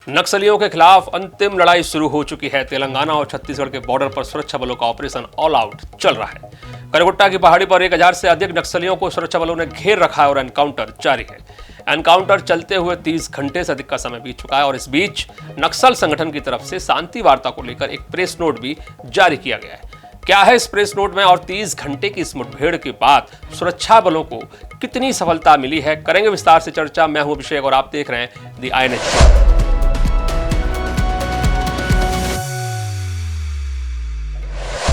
नक्सलियों के खिलाफ अंतिम लड़ाई शुरू हो चुकी है। तेलंगाना और छत्तीसगढ़ के बॉर्डर पर सुरक्षा बलों का ऑपरेशन ऑल आउट चल रहा है। करगुट्टा की पहाड़ी पर 1000 से अधिक नक्सलियों को सुरक्षा बलों ने घेर रखा है और एनकाउंटर जारी है। एनकाउंटर चलते हुए 30 घंटे से अधिक का समय बीत चुका है और इस बीच नक्सल संगठन की तरफ से शांति वार्ता को लेकर एक प्रेस नोट भी जारी किया गया है। क्या है इस प्रेस नोट में और 30 घंटे की इस मुठभेड़ के बाद सुरक्षा बलों को कितनी सफलता मिली है, करेंगे विस्तार से चर्चा। मैं हूं अभिषेक और आप देख रहे हैं दी INH।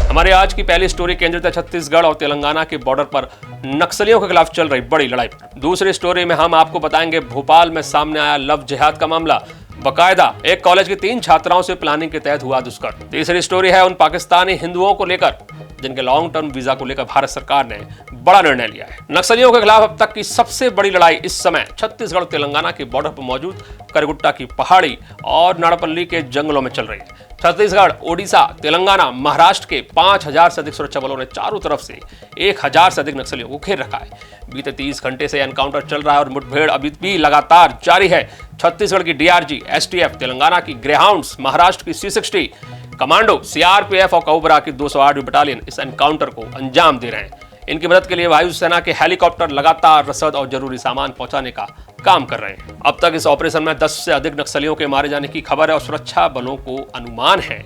हमारे आज की पहली स्टोरी केंद्रित है छत्तीसगढ़ और तेलंगाना के बॉर्डर पर नक्सलियों के खिलाफ चल रही बड़ी लड़ाई पर। दूसरी स्टोरी में हम आपको बताएंगे भोपाल में सामने आया लव जिहाद का मामला। बकायदा एक कॉलेज की 3 छात्राओं से प्लानिंग के तहत हुआ दुष्कर्म। तीसरी स्टोरी है उन पाकिस्तानी हिंदुओं को लेकर जिनके लॉन्ग टर्म वीजा को लेकर भारत सरकार ने बड़ा निर्णय लिया है। नक्सलियों के खिलाफ अब तक की सबसे बड़ी लड़ाई इस समय छत्तीसगढ़ तेलंगाना के बॉर्डर पर मौजूद करगुट्टा की पहाड़ी और नाड़ापल्ली के जंगलों में चल रही है। छत्तीसगढ़, ओडिशा, तेलंगाना, महाराष्ट्र के 5000 से अधिक सुरक्षा बलों ने चारों तरफ से 1000 से अधिक नक्सलियों को घेर रखा है। बीते 30 घंटे से एनकाउंटर चल रहा है और मुठभेड़ अभी भी लगातार जारी है। छत्तीसगढ़ की DRG, STF, तेलंगाना की ग्रेहाउंड्स, महाराष्ट्र की C60 कमांडो, CRPF और कोबरा की 208वीं बटालियन इस एनकाउंटर को अंजाम दे रहे हैं। इनकी मदद के लिए वायुसेना के हेलीकॉप्टर लगातार रसद और जरूरी सामान पहुंचाने का काम कर रहे हैं। अब तक इस ऑपरेशन में 10 से अधिक नक्सलियों के मारे जाने की खबर है और सुरक्षा बलों को अनुमान है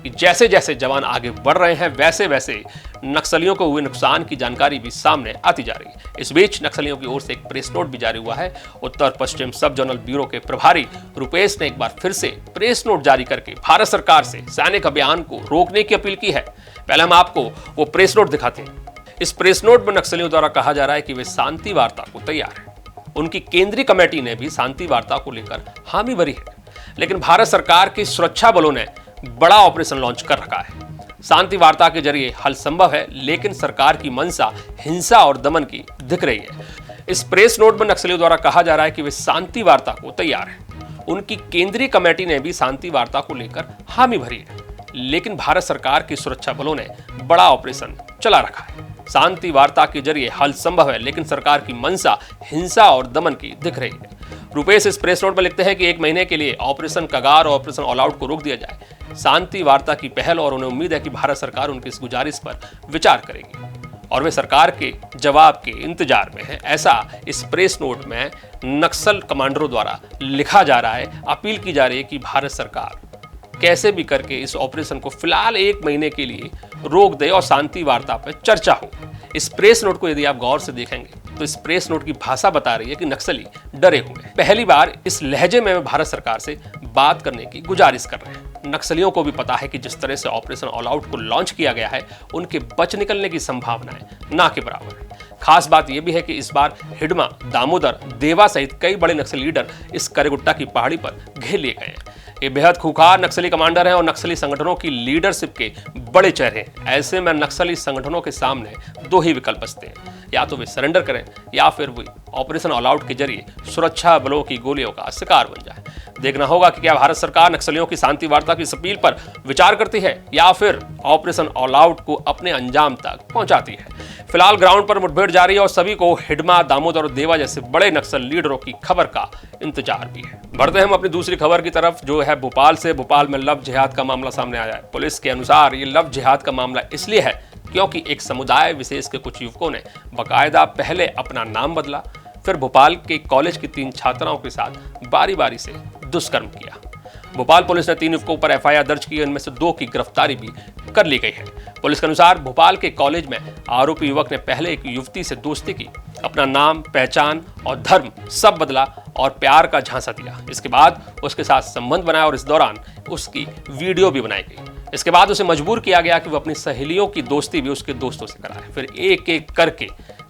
कि जैसे जैसे जवान आगे बढ़ रहे हैं वैसे वैसे नक्सलियों को हुए नुकसान की जानकारी भी सामने आती जा रही है। इस बीच नक्सलियों की ओर से एक प्रेस नोट भी जारी हुआ है। उत्तर पश्चिम सब जोनल ब्यूरो के प्रभारी रुपेश ने एक बार फिर से प्रेस नोट जारी करके भारत सरकार से सैनिक अभियान को रोकने की अपील की है। पहले हम आपको वो प्रेस नोट दिखाते हैं। इस प्रेस नोट में नक्सलियों द्वारा कहा जा रहा है कि वे शांति वार्ता को तैयार है। उनकी केंद्रीय कमेटी ने भी शांति वार्ता को लेकर हामी भरी है, लेकिन भारत सरकार की सुरक्षा बलों ने बड़ा ऑपरेशन लॉन्च कर रखा है। शांति वार्ता के जरिए हल संभव है, लेकिन सरकार की मंशा हिंसा और दमन की दिख रही है। इस प्रेस नोट में नक्सलियों द्वारा कहा जा रहा है कि वे शांति वार्ता को तैयार है। उनकी केंद्रीय कमेटी ने भी शांति वार्ता को लेकर हामी भरी है, लेकिन भारत सरकार की सुरक्षा बलों ने बड़ा ऑपरेशन चला रखा है। शांति वार्ता के जरिए हल संभव है, लेकिन सरकार की मंशा हिंसा और दमन की दिख रही है। रुपेश इस प्रेस नोट में लिखते हैं कि 1 महीने के लिए ऑपरेशन कगार और ऑपरेशन ऑल आउट को रोक दिया जाए। शांति वार्ता की पहल और उन्हें उम्मीद है कि भारत सरकार उनकी इस गुजारिश पर विचार करेगी और वे सरकार के जवाब के इंतजार में है। ऐसा इस प्रेस नोट में नक्सल कमांडरों द्वारा लिखा जा रहा है। अपील की जा रही है कि भारत सरकार कैसे भी करके इस ऑपरेशन को फिलहाल 1 महीने के लिए रोक दे और शांति वार्ता पर चर्चा हो। इस प्रेस नोट को यदि आप गौर से देखेंगे तो इस प्रेस नोट की भाषा बता रही है कि नक्सली डरे हुए हैं। पहली बार इस लहजे में भारत सरकार से बात करने की गुजारिश कर रहे हैं। नक्सलियों को भी पता है कि जिस तरह से ऑपरेशन ऑल आउट को लॉन्च किया गया है, उनके बच निकलने की संभावनाएं ना के बराबर है। खास बात यह भी है कि इस बार हिडमा, दामोदर, देवा सहित कई बड़े नक्सली लीडर इस करगुट्टा की पहाड़ी पर घेर लिए गए हैं। ये बेहद खूंखार नक्सली कमांडर हैं और नक्सली संगठनों की लीडरशिप के बड़े चेहरे हैं। ऐसे में नक्सली संगठनों के सामने 2 ही विकल्प बचते हैं, या तो वे सरेंडर करें या फिर वे ऑपरेशन ऑल आउट के जरिए सुरक्षा बलों की गोलियों का शिकार बन जाए। देखना होगा कि क्या भारत सरकार नक्सलियों की शांति वार्ता की अपील पर विचार करती है या फिर ऑपरेशन ऑल आउट को अपने अंजाम तक पहुंचाती है। फिलहाल ग्राउंड पर मुठभेड़ जारी है और सभी को हिडमा, दामोदर और देवा जैसे बड़े नक्सल लीडरों की खबर का इंतजार भी है। बढ़ते हैं हम अपनी दूसरी खबर की तरफ, जो है भोपाल से। भोपाल में लव जिहाद का मामला सामने आया है। पुलिस के अनुसार ये लव जिहाद का मामला इसलिए है क्योंकि एक समुदाय विशेष के कुछ युवकों ने बकायदा पहले अपना नाम बदला, फिर भोपाल के कॉलेज की 3 छात्राओं के साथ बारी बारी से दुष्कर्म किया। भोपाल पुलिस ने 3 युवकों पर FIR दर्ज की, इनमें से 2 की गिरफ्तारी भी कर ली गई है। पुलिस के अनुसार भोपाल के कॉलेज में आरोपी युवक ने पहले एक युवती से दोस्ती की, अपना नाम, पहचान और धर्म सब बदला और प्यार का झांसा दिया। इसके बाद उसके साथ संबंध बनाया और इस दौरान उसकी वीडियो भी बनाई गई। इसके बाद उसे मजबूर किया गया कि वह अपनी सहेलियों की दोस्ती भी उसके दोस्तों से कराए। फिर एक एक करके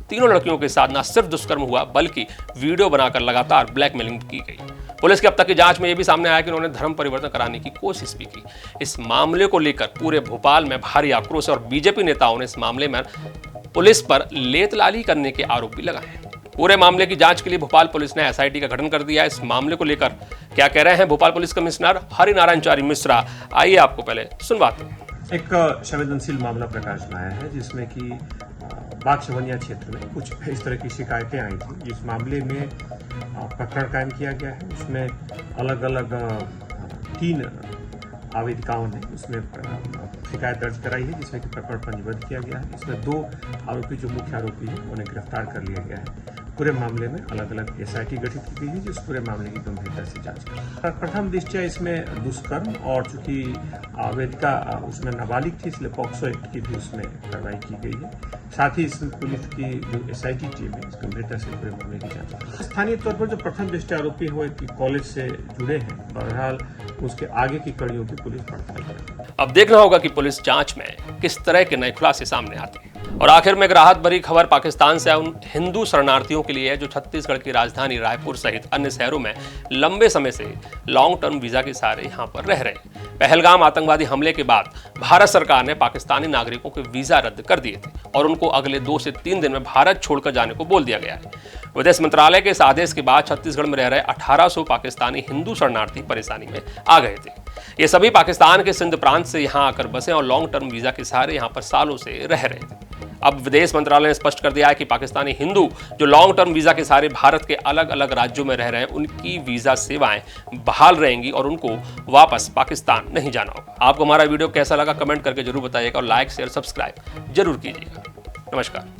3 लड़कियों के साथ न सिर्फ दुष्कर्म हुआ बल्कि वीडियो बनाकर लगातार ब्लैकमेलिंग की गई। पुलिस की अब तक की जांच में यह भी सामने आया कि उन्होंने धर्म परिवर्तन कराने की कोशिश भी की। इस मामले को लेकर पूरे भोपाल में भारी आक्रोश है और बीजेपी नेताओं ने इस मामले में पुलिस पर लेतलाली करने के आरोप भी लगाए हैं। पूरे मामले की जांच के लिए भोपाल पुलिस ने SIT का गठन कर दिया है। इस मामले को लेकर क्या कह रहे हैं भोपाल पुलिस कमिश्नर हरिनारायण मिश्रा, आइए आपको पहले सुनवाते हैं। एक संवेदनशील मामला प्रकाश में आया है जिसमें कि बागचवनिया क्षेत्र में कुछ इस तरह की शिकायतें आई थी। इस मामले में प्रकरण कायम किया गया है। उसमें अलग अलग 3 आवेदिकाओं ने उसमें शिकायत दर्ज कराई है, जिसमें कि प्रकरण पंजीबद्ध किया गया है। इसमें 2 आरोपी जो मुख्य आरोपी हैं उन्हें गिरफ्तार कर लिया गया है। पूरे मामले में अलग अलग SIT गठित की गई है, जिस पूरे मामले की गंभीरता से जांच करेगी। प्रथम दृष्टया इसमें दुष्कर्म और चूंकि आवेदिका उसमें नाबालिग थी, इसलिए पॉक्सो एक्ट की भी उसमें कार्रवाई की गई है। साथ ही इसमें पुलिस की जो SIT टीम है इस गंभीरता से पूरे मामले की जांच करेगी। स्थानीय तौर पर जो प्रथम दृष्टया आरोपी है वो एक कॉलेज से जुड़े हैं। बहरहाल उसके आगे की कड़ियों की पुलिस पड़ताल करेगी। अब देखना होगा कि पुलिस जांच में किस तरह के नए खुलासे सामने आते हैं। और आखिर में एक राहत भरी खबर पाकिस्तान से उन हिंदू शरणार्थियों के लिए है जो छत्तीसगढ़ की राजधानी रायपुर सहित अन्य शहरों में लंबे समय से लॉन्ग टर्म वीजा के सहारे यहां पर रह रहे हैं। पहलगाम आतंकवादी हमले के बाद भारत सरकार ने पाकिस्तानी नागरिकों के वीजा रद्द कर दिए थे और उनको अगले 2 से 3 दिन में भारत छोड़कर जाने को बोल दिया गया है। विदेश मंत्रालय के इस आदेश के बाद छत्तीसगढ़ में रह रहे 1800 पाकिस्तानी हिंदू शरणार्थी परेशानी में आ गए थे। ये सभी पाकिस्तान के सिंध प्रांत से यहाँ आकर बसे और लॉन्ग टर्म वीजा के सहारे यहाँ पर सालों से रह रहे थे। अब विदेश मंत्रालय ने स्पष्ट कर दिया है कि पाकिस्तानी हिंदू जो लॉन्ग टर्म वीजा के सहारे भारत के अलग अलग राज्यों में रह रहे हैं, उनकी वीजा सेवाएं बहाल रहेंगी और उनको वापस पाकिस्तान नहीं जाना होगा। आपको हमारा वीडियो कैसा लगा कमेंट करके जरूर बताइएगा और लाइक शेयर सब्सक्राइब जरूर कीजिएगा। नमस्कार।